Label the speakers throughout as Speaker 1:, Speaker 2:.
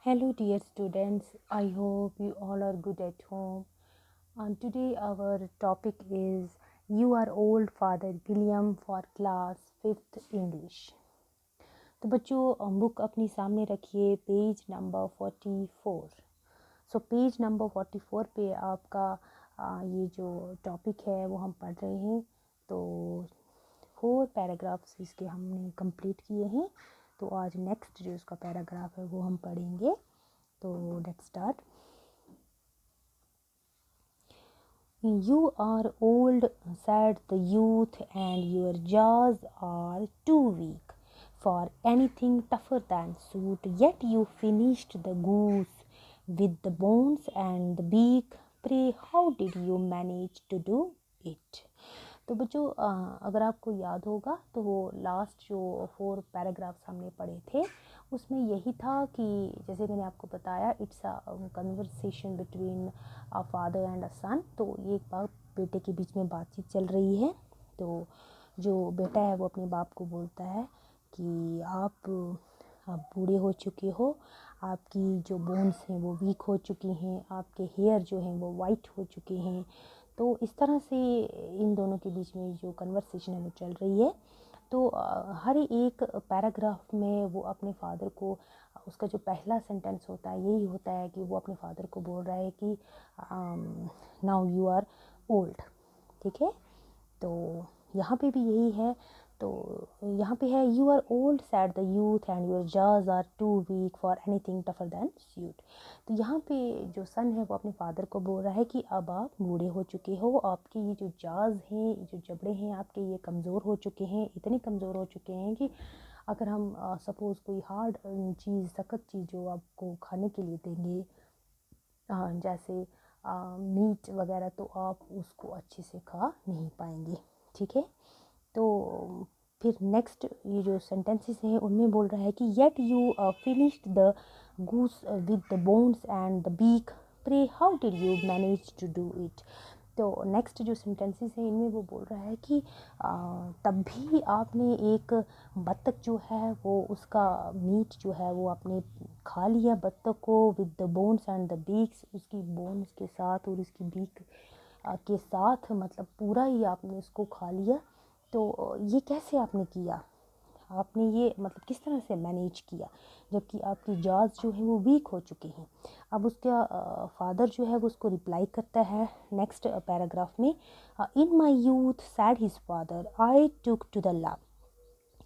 Speaker 1: Hello, dear students. I hope you all are good at home. And today, our topic is You Are Old, Father William, for class 5th English. तो बच्चों book अपनी सामने रखिए, page number 44. So page number 44 पे आपका ये जो topic है वो हम पढ़ रहे हैं. तो 4 पैराग्राफ्स इसके हमने कंप्लीट किए हैं. तो आज नेक्स्ट जो इसका पैराग्राफ है वो हम पढ़ेंगे. तो let's start. You are old, said the youth, and your jaws are too weak for anything tougher than suit. Yet you finished the goose with the bones and the beak. Pray, how did you manage to do it? तो बच्चों अगर आपको याद होगा तो वो last जो 4 paragraphs हमने पढ़े थे उसमें यही था कि जैसे मैंने आपको बताया it's a conversation between a father and a son. तो ये एक बाप बेटे के बीच में बातचीत चल रही है. तो जो बेटा है वो अपने बाप को बोलता है कि आप बूढ़े हो चुके हो, आपकी जो बोन्स हैं वो वीक हो चुकी हैं, आपके हेयर जो हैं वो वाइट हो चुके हैं. तो इस तरह से इन दोनों के बीच में जो कन्वर्सेशन है वो चल रही है. तो हर एक पैराग्राफ में वो अपने फादर को उसका जो पहला सेंटेंस होता है यही होता है कि वो अपने फादर को बोल रहा है कि नाउ यू आर ओल्ड. ठीक है. तो यहाँ पे भी यही है. तो यहाँ पे है you are old said the youth and your jaws are too weak for anything tougher than suet. तो यहाँ पे जो सन है वो अपने फादर को बोल रहा है कि अब आप बूढ़े हो चुके हो, आपके ये जो जाज हैं, जो जबड़े हैं आपके ये कमज़ोर हो चुके हैं, इतने कमज़ोर हो चुके हैं कि अगर हम सपोज़ कोई हार्ड चीज़, सख्त चीज़ जो आपको खाने के लिए देंगे जैसे मीट वगैरह, तो आप उसको अच्छे से खा नहीं पाएंगे. ठीक है. तो फिर नेक्स्ट ये जो सेंटेंसेस हैं उनमें बोल रहा है कि yet you finished the goose with the bones and the beak. Pray how did you manage to do it. तो नेक्स्ट जो सेंटेंसेस हैं इनमें वो बोल रहा है कि तब भी आपने एक बत्तख जो है वो उसका मीट जो है वो आपने खा लिया बत्तख को with the bones and the beaks, उसकी बोन्स के साथ और उसकी बीक के साथ, मतलब पूरा ही आपने उसको खा लिया. तो ये कैसे आपने किया, आपने ये मतलब किस तरह से मैनेज किया जबकि आपकी जाज जो है वो वीक हो चुके हैं. अब उसका फादर जो है वो उसको रिप्लाई करता है नेक्स्ट पैराग्राफ में. In my youth said his father I took to the law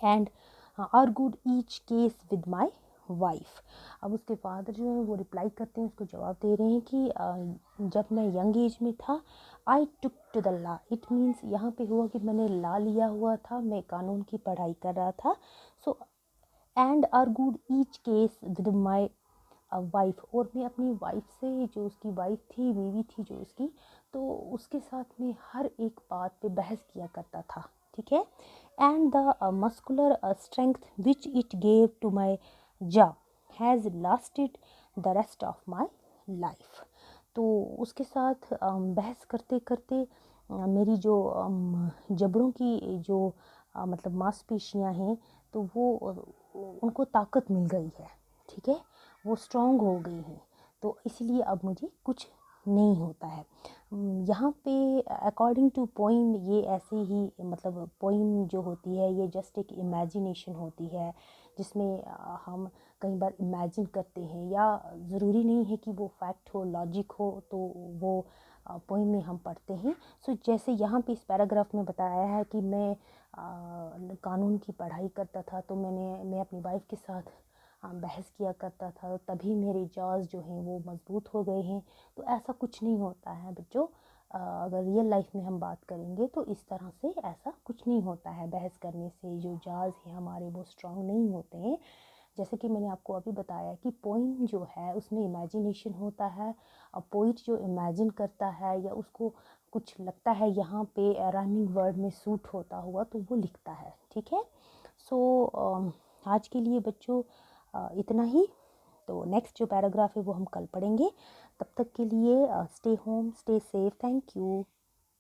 Speaker 1: and argued each case with my wife. अब उसके फादर जो है वो रिप्लाई करते हैं, उसको जवाब दे रहे हैं कि जब मैं यंग एज में था I took to the law, it means यहाँ पे हुआ कि मैंने लॉ लिया हुआ था, मैं कानून की पढ़ाई कर रहा था. So and argued each case with my wife, और मैं अपनी वाइफ से, जो उसकी वाइफ थी, बीवी थी जो उसकी, तो उसके साथ में हर एक बात पे बहस किया करता था. ठीक है. And the muscular strength which it gave to my jaw has lasted the rest of my life. तो उसके साथ बहस करते करते मेरी जो जबड़ों की जो मतलब मांसपेशियां हैं तो वो उनको ताकत मिल गई है. ठीक है. वो स्ट्रॉन्ग हो गई हैं. तो इसलिए अब मुझे कुछ नहीं होता है. यहाँ पे अकॉर्डिंग टू पोइम ये ऐसे ही, मतलब पोइम जो होती है ये जस्ट एक इमेजिनेशन होती है जिसमें हम कई बार इमेजिन करते हैं, या ज़रूरी नहीं है कि वो फैक्ट हो, लॉजिक हो, तो वो पोइम में हम पढ़ते हैं. सो जैसे यहाँ पे इस पैराग्राफ में बताया है कि मैं कानून की पढ़ाई करता था, तो मैं अपनी वाइफ के साथ बहस किया करता था, तभी मेरे जॉज जो हैं वो मज़बूत हो गए हैं. तो ऐसा कुछ नहीं होता है बच्चों. अगर रियल लाइफ में हम बात करेंगे तो इस तरह से ऐसा कुछ नहीं होता है. बहस करने से जो जाज हैं हमारे वो स्ट्रॉन्ग नहीं होते हैं. जैसे कि मैंने आपको अभी बताया कि पोइम जो है उसमें इमेजिनेशन होता है. पोइट जो इमेजिन करता है या उसको कुछ लगता है यहाँ पे राइमिंग वर्ड में सूट होता हुआ तो वो लिखता है. ठीक है. सो आज के लिए बच्चों इतना ही. तो नेक्स्ट जो पैराग्राफ है वो हम कल पढ़ेंगे. तब तक के लिए stay home, stay safe. Thank you.